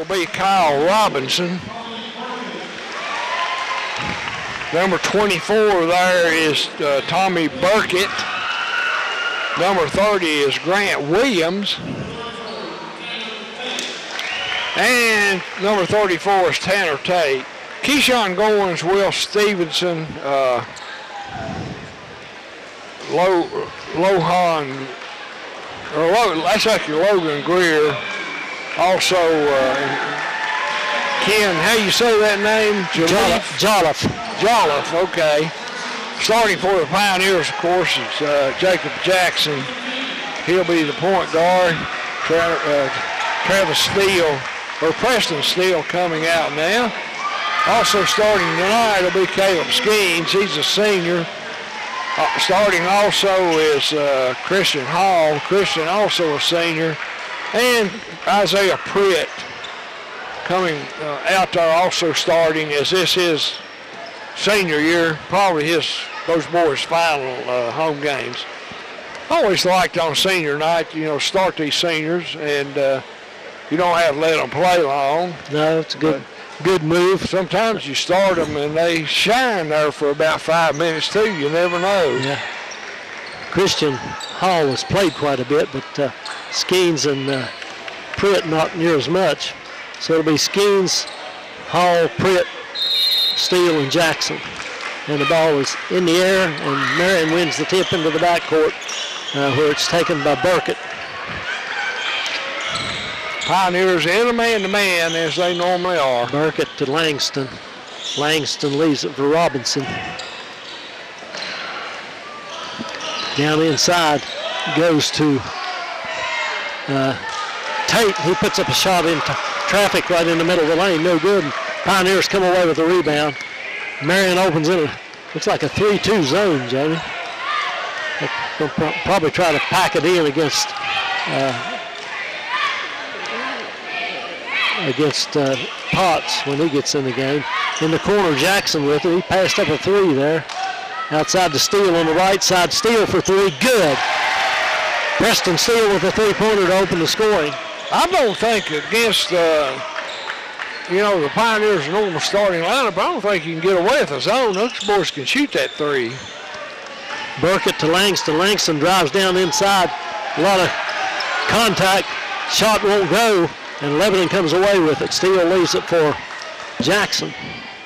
will be Kyle Robinson. Number 24 there is Tommy Burkett. Number 30 is Grant Williams. And number 34 is Tanner Tate. Keyshawn Goins, Will Stevenson, that's actually Logan Greer. Also, Ken, how you say that name? Jolliffe, okay. Starting for the Pioneers, of course, is Jacob Jackson. He'll be the point guard. Travis Steele, or Preston Steele coming out now. Also starting tonight will be Caleb Skeens. He's a senior. Starting also is Christian Hall. Christian also a senior. And Isaiah Pritt coming out there also starting, as this his senior year, probably those boys' final home games. I always liked on senior night, start these seniors, and you don't have to let them play long. No, it's a good move. Sometimes you start them and they shine there for about 5 minutes too. You never know. Yeah. Christian Hall has played quite a bit, but Skeens and Pritt not near as much. So it'll be Skeens, Hall, Pritt, Steele, and Jackson. And the ball is in the air, and Marion wins the tip into the backcourt, where it's taken by Burkett. Pioneers in a man-to-man as they normally are. Burkett to Langston. Langston leaves it for Robinson. Down inside goes to Tate. He puts up a shot into traffic right in the middle of the lane. No good. Pioneers come away with the rebound. Marion opens in looks like a 3-2 zone, Jamie. They'll probably try to pack it in against Potts when he gets in the game. In the corner, Jackson with it. He passed up a three there. Outside to Steele on the right side. Steele for three. Good. Preston Steele with a three-pointer to open the scoring. I don't think against the Pioneers' normal starting lineup, I don't think you can get away with a zone. Those boys can shoot that three. Burkett to Langston. Langston drives down inside. A lot of contact. Shot won't go, and Lebanon comes away with it. Steele leaves it for Jackson.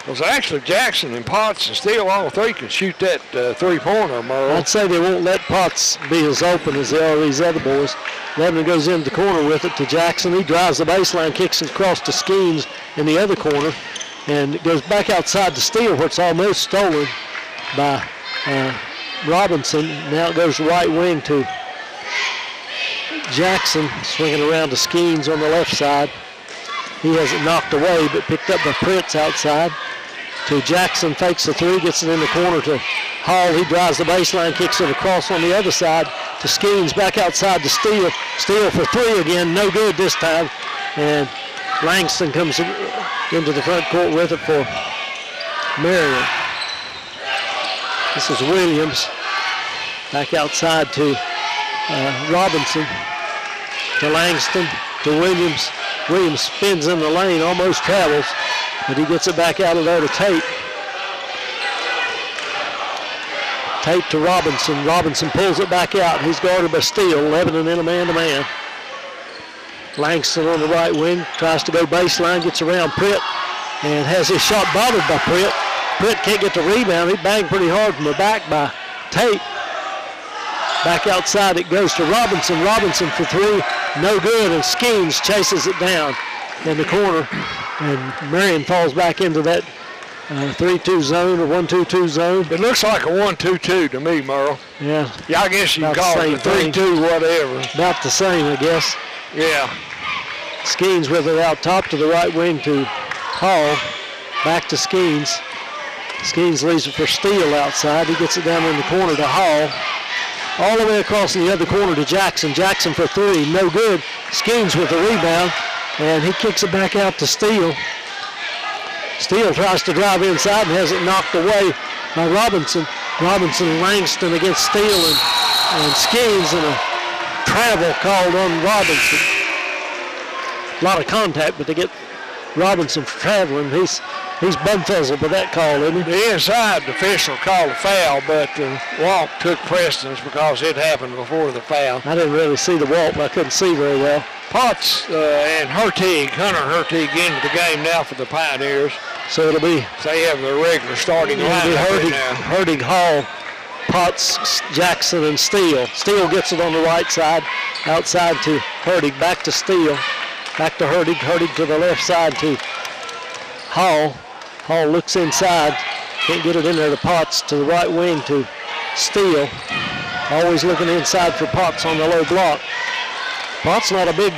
Well, actually, Jackson and Potts and Steele, all three can shoot that three-pointer, Merle. I'd say they won't let Potts be as open as they are these other boys. Lebanon goes into the corner with it to Jackson. He drives the baseline, kicks it across to Skeens in the other corner, and it goes back outside to Steele, where it's almost stolen by Robinson. Now it goes right wing to Jackson, swinging around to Skeens on the left side. He has it knocked away, but picked up by Prince outside. To Jackson, fakes the three, gets it in the corner to Hall. He drives the baseline, kicks it across on the other side to Skeens, back outside to Steele. Steele for three again, no good this time. And Langston comes into the front court with it for Marion. This is Williams. Back outside to Robinson. To Langston, to Williams. Williams spins in the lane, almost travels, but he gets it back out of there to Tate. Tate to Robinson. Robinson pulls it back out. He's guarded by Steele. Lebanon in a man-to-man. Langston on the right wing, tries to go baseline, gets around Pritt, and has his shot bothered by Pritt. Pritt can't get the rebound. He banged pretty hard from the back by Tate. Back outside it goes to Robinson. Robinson for three, no good, and Skeens chases it down in the corner, and Marion falls back into that 3-2 zone or 1-2-2 zone. It looks like a 1-2-2 to me, Merle. Yeah. Yeah, I guess you can call it a 3-2 whatever. About the same, I guess. Yeah. Skeens with it out top to the right wing to Hall. Back to Skeens. Skeens leaves it for Steele outside. He gets it down in the corner to Hall. All the way across in the other corner to Jackson. Jackson for three, no good. Skeens with the rebound, and he kicks it back out to Steele. Steele tries to drive inside and has it knocked away by Robinson. Robinson and Langston against Steele and Skeens, and a travel called on Robinson. A lot of contact, but they get Robinson for traveling. He's bumfuzzled by that call, isn't he? The inside official called a foul, but the walk took precedence because it happened before the foul. I didn't really see the walk, but I couldn't see very well. Potts and Hunter Hertig into the game now for the Pioneers. So it'll be. They have their regular starting lineup now. Hertig, Hall, Potts, Jackson, and Steele. Steele gets it on the right side, outside to Hertig, back to Steele, back to Hertig, Hertig to the left side to Hall. Hall looks inside, can't get it in there to Potts, to the right wing to Steele. Always looking inside for Potts on the low block. Potts not a big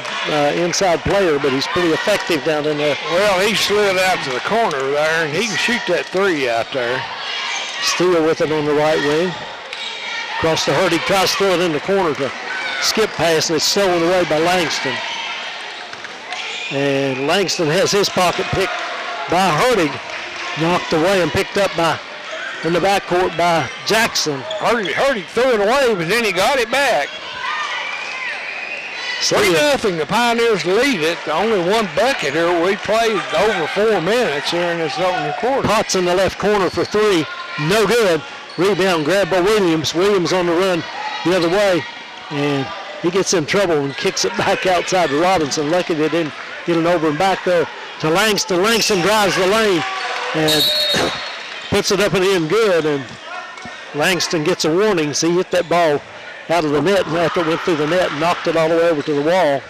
inside player, but he's pretty effective down in there. Well, he slid out to the corner there, and he can shoot that three out there. Steele with it on the right wing. Across to Hertig, tries to throw it in the corner to skip pass, and it's stolen away by Langston. And Langston has his pocket picked by Hertig, knocked away and picked up in the backcourt by Jackson. Hertig threw it away, but then he got it back. 3-0, the Pioneers lead it. Only one bucket here. We played over 4 minutes here in this opening quarter. Potts in the left corner for three. No good. Rebound grabbed by Williams. Williams on the run the other way. And he gets in trouble and kicks it back outside to Robinson. Lucky they didn't get it over and back there to Langston. Langston drives the lane and puts it up and in good. And Langston gets a warning. So he hit that ball out of the net, and after it went through the net, knocked it all the way over to the wall.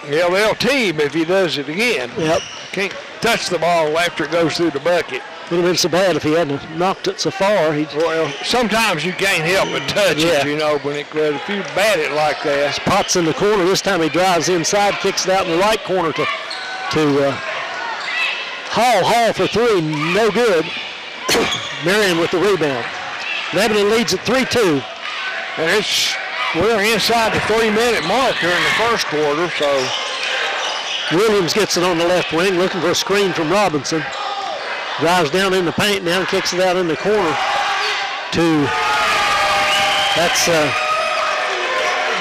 Yeah, they'll team if he does it again. Yep. Can't touch the ball after it goes through the bucket. Would have been so bad if he hadn't knocked it so far. Well, sometimes you can't help but touch it, you know, but if you bat it like that. Potts in the corner. This time he drives inside, kicks it out in the right corner to Hall. Hall for three, no good. Marion with the rebound. Lebanon leads at 3-2. And we're inside the 3-minute mark here in the first quarter, so. Williams gets it on the left wing, looking for a screen from Robinson. Drives down in the paint now and kicks it out in the corner to, that's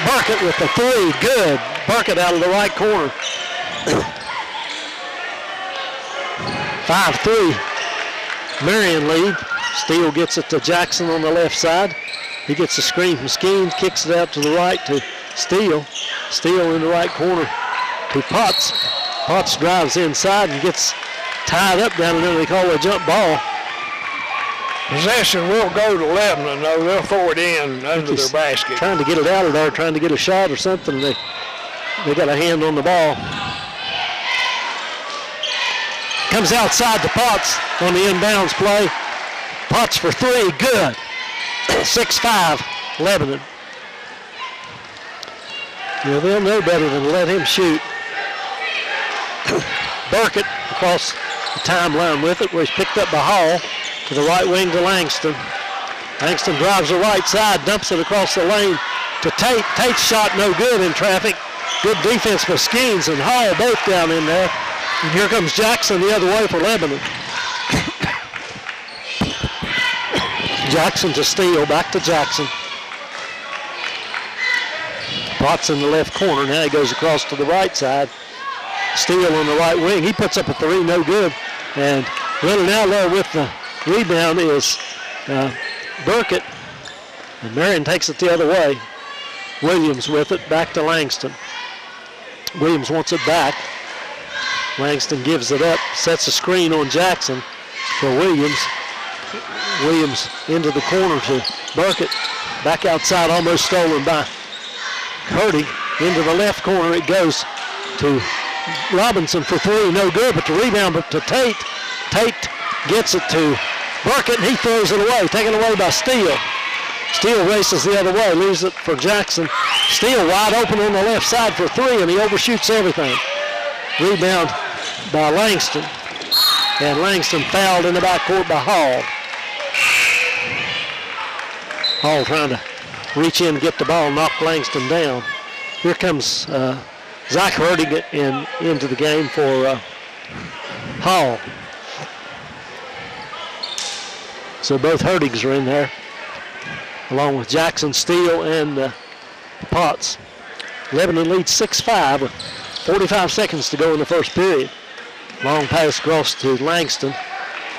Burkett with the three, good. Burkett out of the right corner. 5-3, Marion lead. Steele gets it to Jackson on the left side. He gets the screen from Skeens, kicks it out to the right to Steele. Steele in the right corner to Potts. Potts drives inside and gets tied up down there. They call it a jump ball. Possession will go to Lebanon, though. They'll throw it in under their basket. Trying to get it out of there, trying to get a shot or something. They got a hand on the ball. Comes outside to Potts on the inbounds play. Potts for three, good. 6-5, Lebanon. Yeah, they'll know better than to let him shoot. Burkett across the timeline with it, where he's picked up by Hall to the right wing to Langston. Langston drives the right side, dumps it across the lane to Tate. Tate's shot no good in traffic. Good defense by Skeens and Hall both down in there. And here comes Jackson the other way for Lebanon. Jackson to Steele, back to Jackson. Potts in the left corner. Now he goes across to the right side. Steele on the right wing. He puts up a three, no good. And running out there with the rebound is Burkett. And Marion takes it the other way. Williams with it, back to Langston. Williams wants it back. Langston gives it up, sets a screen on Jackson for Williams. Williams into the corner to Burkett. Back outside, almost stolen by Hertig. Into the left corner it goes to Robinson for three, no good, but the rebound to Tate. Tate gets it to Burkett, and he throws it away, taken away by Steele. Steele races the other way, leaves it for Jackson. Steele wide open on the left side for three, and he overshoots everything. Rebound by Langston. And Langston fouled in the backcourt by Hall. Hall trying to reach in and get the ball, knock Langston down. Here comes Zach Hertig into the game for Hall. So both Hertigs are in there, along with Jackson, Steele, and Potts. Lebanon leads 6-5 with 45 seconds to go in the first period. Long pass across to Langston.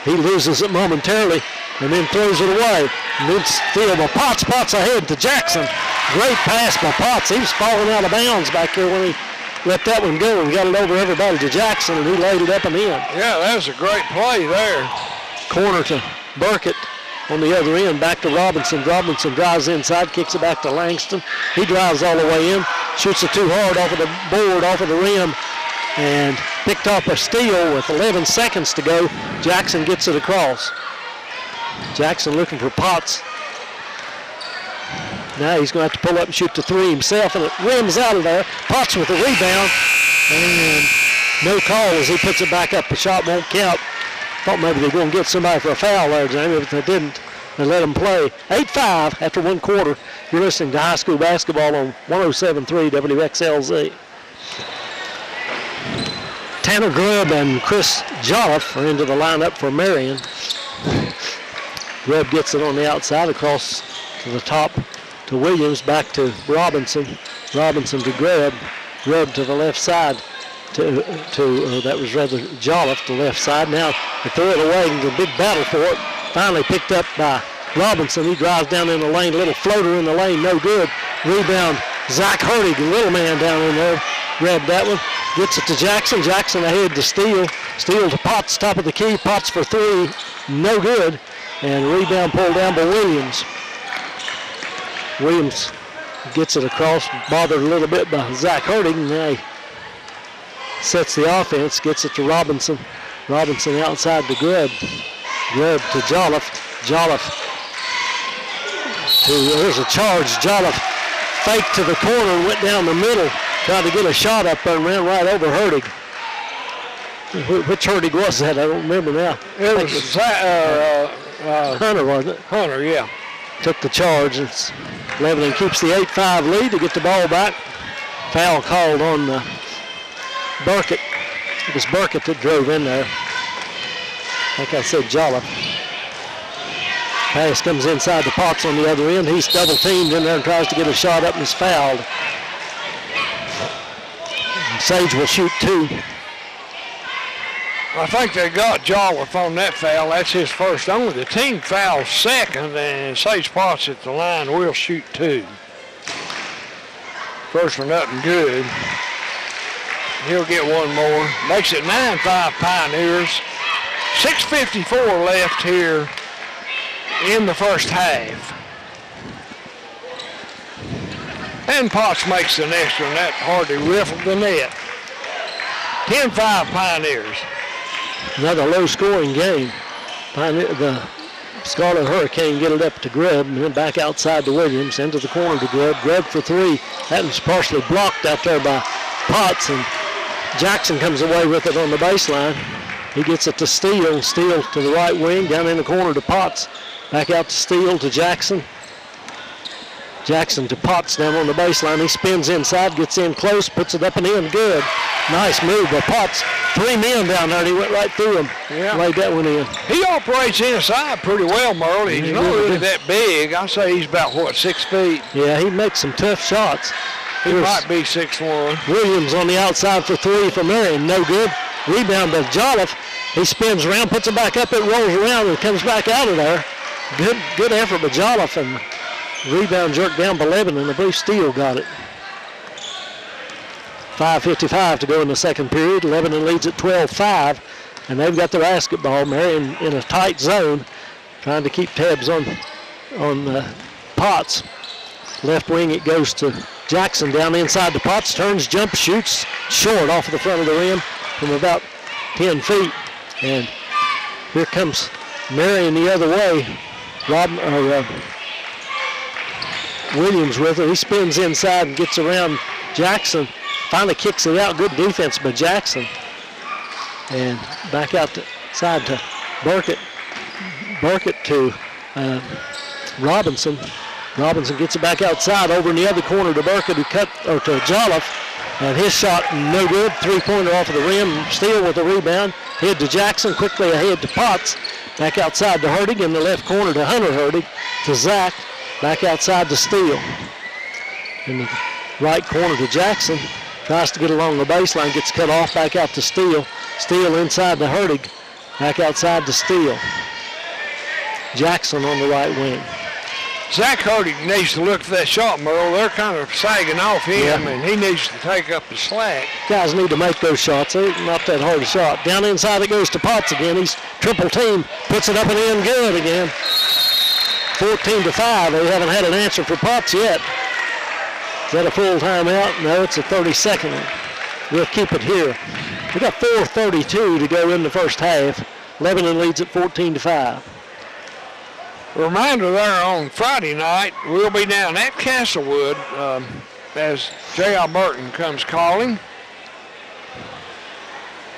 He loses it momentarily and then throws it away. And then still by Potts. Potts ahead to Jackson. Great pass by Potts. He was falling out of bounds back here when he let that one go and got it over everybody to Jackson, and he laid it up and in. Yeah, that was a great play there. Corner to Burkett on the other end. Back to Robinson. Robinson drives inside, kicks it back to Langston. He drives all the way in, shoots it too hard off of the board, off of the rim, and picked up a steal with 11 seconds to go. Jackson gets it across. Jackson looking for Potts. Now he's going to have to pull up and shoot the three himself, and it rims out of there. Potts with the rebound, and no call as he puts it back up. The shot won't count. Thought maybe they were going to get somebody for a foul there, Jamie, but they didn't. They let them play. 8-5 after one quarter. You're listening to high school basketball on 107.3 WXLZ. Tanner Grubb and Chris Jolliffe are into the lineup for Marion. Grubb gets it on the outside across to the top to Williams, back to Robinson. Robinson to Grubb. Grubb to the left side that was rather Jolliffe to the left side. Now they throw it away and a big battle for it. Finally picked up by Robinson. He drives down in the lane, a little floater in the lane, no good. Rebound, Zach Hurtig, little man down in there, grabbed that one. Gets it to Jackson. Jackson ahead to Steele. Steele to Potts, top of the key. Potts for three, no good. And rebound pulled down by Williams. Williams gets it across, bothered a little bit by Zach Hurtig, and now he sets the offense, gets it to Robinson. Robinson outside to Grubb. Grubb to Jolliffe. Jolliffe there's a charge. Jolliffe faked to the corner, went down the middle, tried to get a shot up there and ran right over Hurtig. Which Hurtig was that? I don't remember now. It was Hunter, wasn't it? Hunter, yeah. Took the charge. It's Lebanon keeps the 8-5 lead to get the ball back. Foul called on Burkett. It was Burkett that drove in there. Like I said, Jolliffe. Pass comes inside the Potts on the other end. He's double teamed in there and tries to get a shot up and is fouled. And Sage will shoot two. I think they got Jolliffe on that foul. That's his first. Only the team fouls second, and Sage Potts at the line will shoot two. First one up and good. He'll get one more. Makes it 9-5 Pioneers. 6:54 left here in the first half. And Potts makes the next one. That hardly riffled the net. 10-5 Pioneers. Another low-scoring game. The Scarlet Hurricane get it up to Grubb and then back outside to Williams, into the corner to Grubb. Grubb for three. That was partially blocked out there by Potts, and Jackson comes away with it on the baseline. He gets it to Steele. Steele to the right wing, down in the corner to Potts. Back out to Steele to Jackson. Jackson to Potts down on the baseline. He spins inside, gets in close, puts it up and in. Good. Nice move by Potts. Three men down there, and he went right through him. Yeah. Laid that one in. He operates inside pretty well, Merle. He's not really that big. I say he's about, 6 feet? Yeah, he makes some tough shots. He might be 6'1". Williams on the outside for three for Marion. No good. Rebound by Jolliffe. He spins around, puts it back up, it rolls around, and comes back out of there. Good effort by Jolliffe, and rebound jerked down by Lebanon. I believe Steele got it. 5:55 to go in the second period. Lebanon leads at 12-5, and they've got the basketball. Marion in a tight zone, trying to keep tabs on Potts. Left wing, it goes to Jackson down inside to Potts. Turns, jumps, shoots short off of the front of the rim from about 10 feet. And here comes Marion the other way. Williams with it. He spins inside and gets around Jackson. Finally kicks it out. Good defense by Jackson. And back out the side to Burkett. Burkett to Robinson. Robinson gets it back outside over in the other corner to Burkett, to Jolliffe. And his shot no good. Three-pointer off of the rim. Steele with the rebound. Head to Jackson. Quickly ahead to Potts. Back outside to Hurtig. In the left corner to Hunter Hurtig. To Zach. Back outside to Steele. In the right corner to Jackson. Tries to get along the baseline, gets cut off, back out to Steele. Steele inside to Hertig, back outside to Steele. Jackson on the right wing. Zach Hertig needs to look at that shot, Merle. They're kind of sagging off him, Yeah. and he needs to take up the slack. Guys need to make those shots. They're not that hard a shot. Down inside it goes to Potts again. He's triple team, puts it up and in good again. 14-5. They haven't had an answer for Potts yet. Is that a full timeout? No, it's a 30-second one. We'll keep it here. We got 4:32 to go in the first half. Lebanon leads at 14-5. A reminder there on Friday night, we'll be down at Castlewood as J.R. Burton comes calling.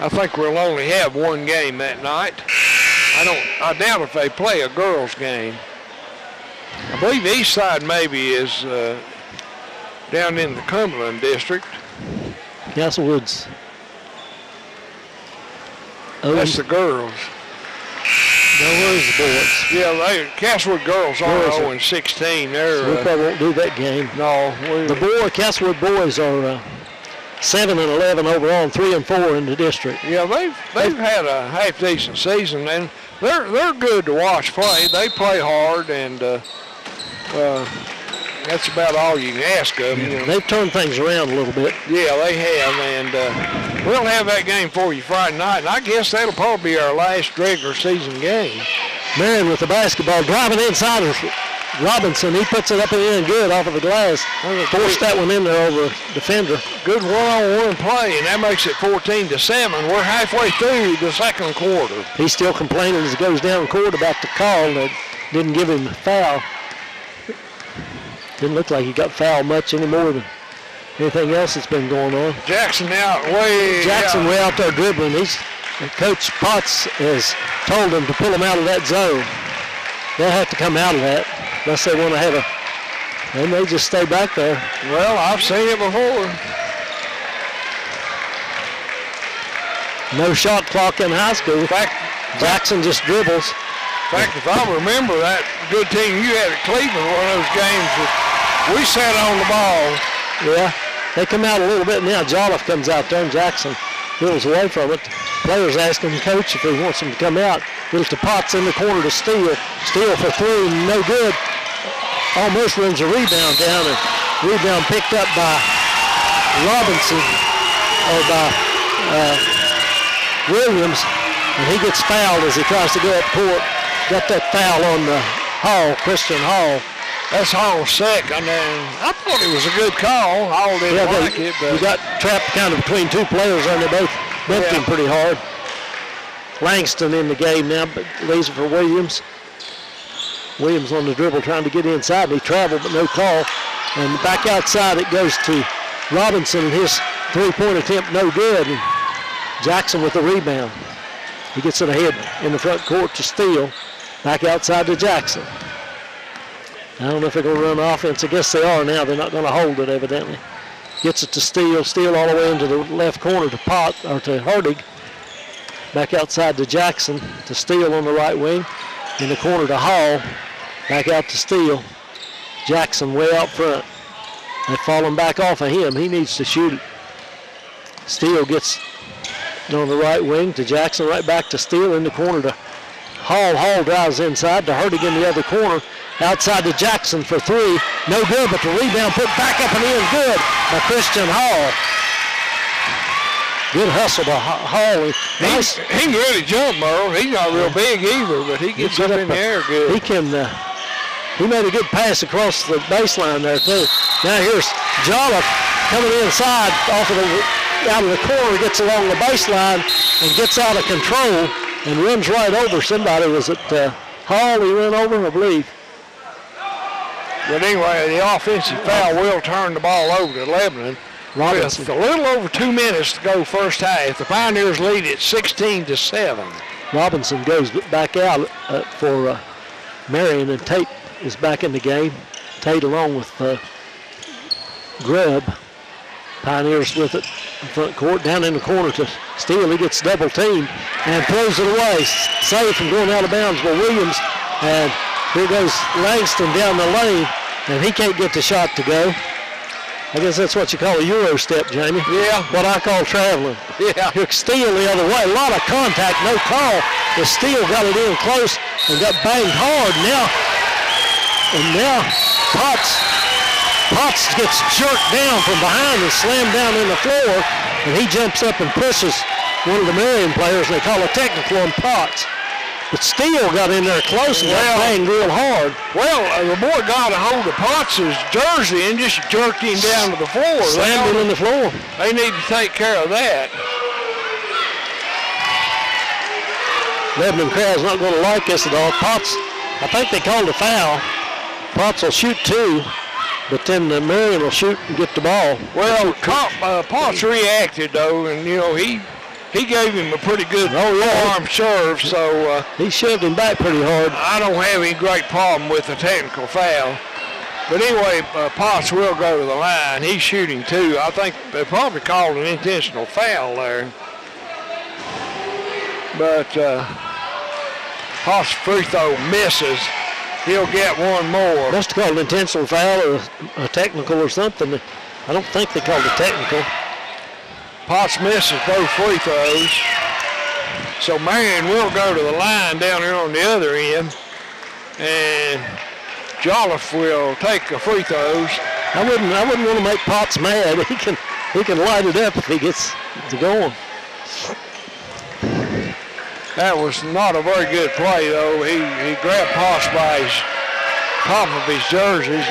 I think we'll only have one game that night. I doubt if they play a girls' game. I believe East Side maybe is down in the Cumberland district. Castlewood's. That's the girls. No, where's the boys? Yeah, Castlewood girls are Girls are- 0-16. They're So we probably won't do that game. no. The Castlewood boys are 7-11 overall and 3-4 in the district. Yeah, they've had a half decent season, and they're good to watch play. They play hard, and that's about all you can ask of them. You know. They've turned things around a little bit. Yeah, they have, and we'll have that game for you Friday night, and I guess that'll probably be our last regular season game. Marion with the basketball, driving inside of Robinson. He puts it up and in good off of the glass. Forced that one in there over a defender. Good one-on-one play, and that makes it 14-7. We're halfway through the second quarter. He's still complaining as he goes down court about the call that didn't give him a foul. Didn't look like he got fouled much any more than anything else that's been going on. Jackson out way Way out there dribbling. Coach Potts has told him to pull him out of that zone. They'll have to come out of that unless they want to have they may just stay back there. Well, I've seen it before. No shot clock in high school. Jackson just dribbles. In fact, if I remember that good team you had at Cleveland, one of those games that we sat on the ball. Yeah, they come out a little bit now. Jolliffe comes out there and Jackson dribbles away from it. Players asking the coach if he wants him to come out. Little to Potts in the corner to Steele. Steele for three, no good. Almost runs a rebound down, and rebound picked up by Robinson, or by Williams, and he gets fouled as he tries to go up court. Got that foul on the Hall, Christian Hall. That's Hall's second, and I thought it was a good call. Hall didn't like it, but he got trapped kind of between two players, and they both bumped him pretty hard. Langston in the game now, but leaves it for Williams. Williams on the dribble trying to get inside, and he traveled, but no call. And back outside it goes to Robinson, and his three-point attempt no good. And Jackson with the rebound. He gets it ahead in the front court to Steele. Back outside to Jackson. I don't know if they're going to run offense. I guess they are now. They're not going to hold it, evidently. Gets it to Steele. Steele all the way into the left corner to to Hertig. Back outside to Jackson. To Steele on the right wing. In the corner to Hall. Back out to Steele. Jackson way out front. They've fallen back off of him. He needs to shoot it. Steele gets on the right wing to Jackson. Right back to Steele in the corner to Hall. Hall drives inside to Hertig in the other corner. Outside to Jackson for three. No good, but the rebound put back up and in good by Christian Hall. Good hustle by Hall. Nice. He can really jump, Merle. He's not real big either, but he gets up in the air good. He made a good pass across the baseline there, too. Now here's Jolliffe coming inside out of the corner, gets along the baseline and gets out of control and runs right over somebody. Was it Hall he ran over, I believe? But anyway, the offensive foul will turn the ball over to Lebanon. Robinson. With a little over 2 minutes to go first half. The Pioneers lead at 16-7. Robinson goes back out for Marion, and Tate is back in the game. Tate along with Grubb. Pioneers with it in front court. Down in the corner to Steele. He gets double teamed and throws it away. Saved from going out of bounds by Williams. And here goes Langston down the lane, and he can't get the shot to go. I guess that's what you call a Euro step, Jamie. Yeah. What I call traveling. Yeah. Steele the other way. A lot of contact, no call. The Steele got it in close and got banged hard. Now Potts gets jerked down from behind and slammed down in the floor, and he jumps up and pushes one of the Marion players, and they call a technical on Potts. But Steele got in there close and got banged real hard. Well, the boy got a hold of Potts' jersey and just jerked him down to the floor. Slammed him in the floor. They need to take care of that. Lebanon crowd's not going to like this at all. Potts, I think they called a foul. Potts will shoot 2, but then Marion will shoot and get the ball. Well, Potts reacted, though, and, you know, he gave him a pretty good arm serve, so... he shoved him back pretty hard. I don't have any great problem with a technical foul. But anyway, Potts will go to the line. He's shooting 2. I think they probably called an intentional foul there. But Potts' free throw misses. He'll get one more. Must have called an intentional foul or a technical or something. I don't think they called a technical. Potts misses both free throws. So Marion will go to the line down here on the other end. And Jolliffe will take the free throws. I wouldn't want to make Potts mad. He can light it up if he gets to going. That was not a very good play, though. He grabbed Potts by his top of his jersey.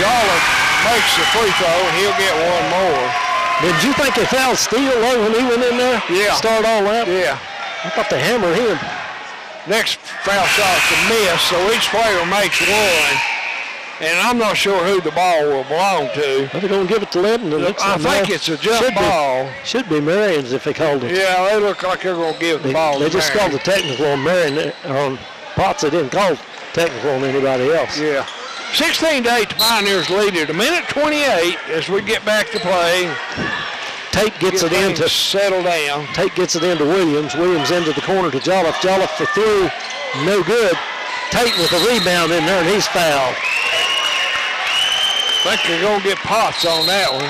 Jolliffe makes the free throw, and he'll get one more. Did you think they fouled Steele when he went in there? Yeah. Start all that? Yeah. I thought they hammered him. Next foul shot's a miss, so each player makes one. And I'm not sure who the ball will belong to. Are they going to give it to Lebanon? I think it's a jump ball. Should be Marion's if they called it. Yeah, they look like they're going to give the ball to They just called the technical on Marion, on Potts. They didn't call technical on anybody else. Yeah. 16-8, the Pioneers lead it. 1:28 as we get back to play. Tate gets it in to settle down. Tate gets it into Williams. Williams into the corner to Jolliffe. Jolliffe for 3, no good. Tate with a rebound in there, and he's fouled. I think they're going to get Potts on that one.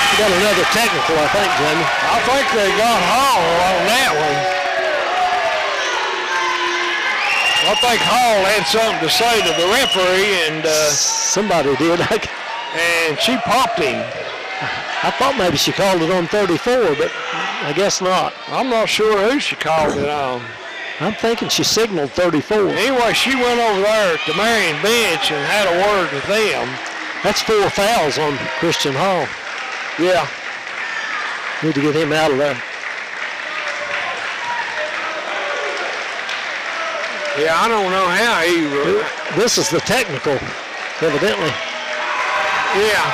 We got another technical, I think, Jamie. I think they got Hall on that one. I think Hall had something to say to the referee, and somebody did. And she popped him. I thought maybe she called it on 34, but I guess not. I'm not sure who she called it on. I'm thinking she signaled 34. Anyway, she went over there at the Marion bench and had a word with them. That's 4 fouls on Christian Hall. Yeah. Need to get him out of there. Yeah, I don't know how he... This is the technical, evidently. Yeah.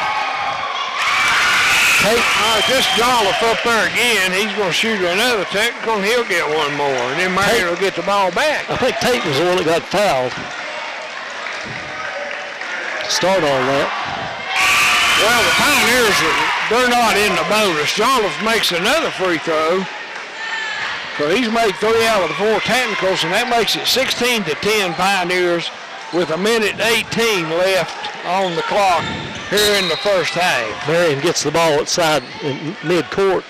Just Jolliffe up there again. He's going to shoot another technical, and he'll get one more. And then Marion will get the ball back. I think Tate was the one that got fouled. Start all that. Well, the Pioneers, they're not in the bonus. Jolliffe makes another free throw. So he's made 3 out of the 4 technicals, and that makes it 16-10 Pioneers with 1:18 left on the clock here in the first half. Marion gets the ball outside in mid-court.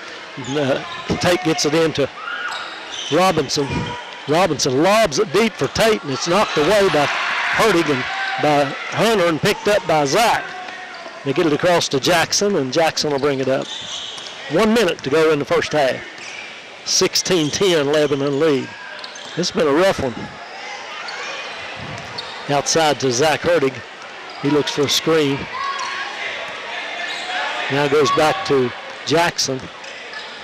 Tate gets it into Robinson. Robinson lobs it deep for Tate, and it's knocked away by Hertig and by Hunter and picked up by Zach. They get it across to Jackson, and Jackson will bring it up. 1 minute to go in the first half. 16-10 Lebanon lead. This has been a rough one. Outside to Zach Hertig. He looks for a screen. Now goes back to Jackson.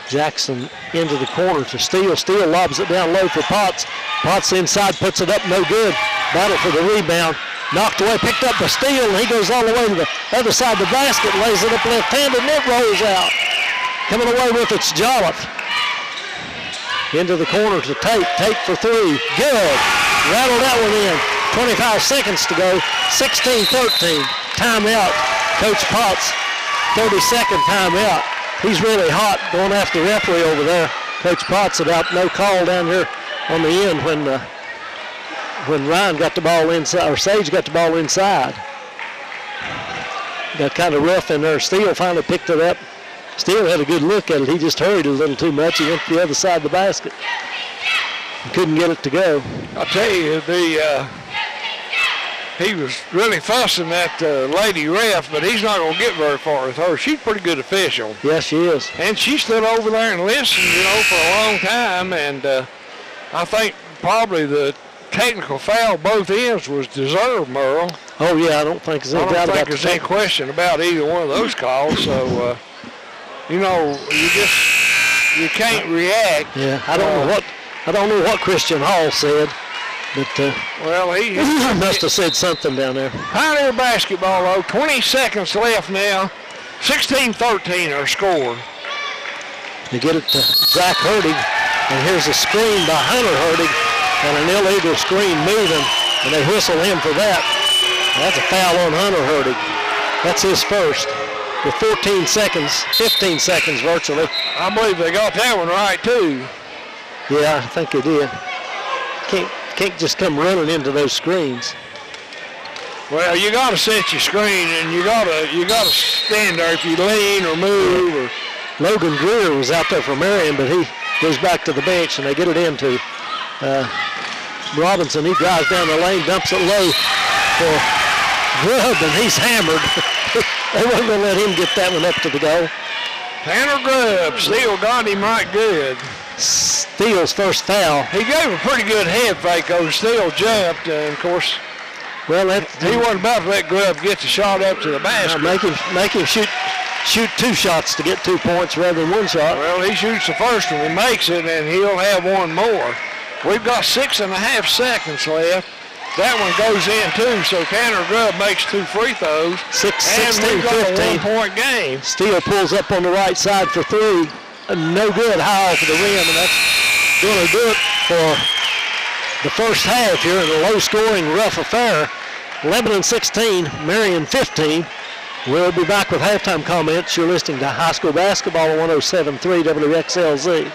Jackson into the corner to Steele. Steele lobs it down low for Potts. Potts inside, puts it up, no good. Battle for the rebound. Knocked away, picked up by Steele, and he goes all the way to the other side of the basket, lays it up left-handed, and it rolls out. Coming away with it's Jolliffe. Into the corner to Tate. Tate for 3. Good. Rattled that one in. 25 seconds to go. 16-13. Timeout. Coach Potts, 30-second timeout. He's really hot going after the referee over there. Coach Potts about no call down here on the end when Ryan got the ball inside, or Sage got the ball inside. got kind of rough in there. Steele finally picked it up. Steele had a good look at it. He just hurried a little too much. He went to the other side of the basket. He couldn't get it to go. I'll tell you, he was really fussing at lady ref, but he's not going to get very far with her. She's a pretty good official. Yes, she is. And she stood over there and listened, for a long time. And I think probably the technical foul both ends was deserved, Merle. Oh, yeah, I don't think there's any doubt about that. I don't think there's any question about either one of those calls. So, you can't react. Yeah, I don't know what Christian Hall said, but well, he must have said something down there. Pioneer basketball, though, 20 seconds left now. 16-13 our score. They get it to Zach Hurdig, and here's a screen by Hunter Hurdig, and an illegal screen moving, and they whistle him for that. That's a foul on Hunter Hurdig. That's his first. With 15 seconds virtually. I believe they got that one right, too. Yeah, I think they did. Can't just come running into those screens. Well, you got to set your screen, and you got to stand there if you lean or move. Or Logan Greer was out there for Marion, but he goes back to the bench, and they get it into Robinson. He drives down the lane, dumps it low for Grubb, and he's hammered. They weren't going to let him get that one up to the goal. Tanner Grubb, Steele got him right good. Steele's first foul. He gave a pretty good head fake, though. Steele jumped, and of course, well, he wasn't about to let Grubb get the shot up to the basket. Make him shoot 2 shots to get 2 points rather than 1 shot. Well, he shoots the first one, he makes it, and he'll have 1 more. We've got 6.5 seconds left. That one goes in too, so Tanner Grubb makes 2 free throws. 16-15. 1-point game. Steele pulls up on the right side for 3. No good, high off of the rim, and that's going to do it for the first half here in a low-scoring, rough affair. Lebanon 16, Marion 15. We'll be back with halftime comments. You're listening to High School Basketball on 107.3 WXLZ.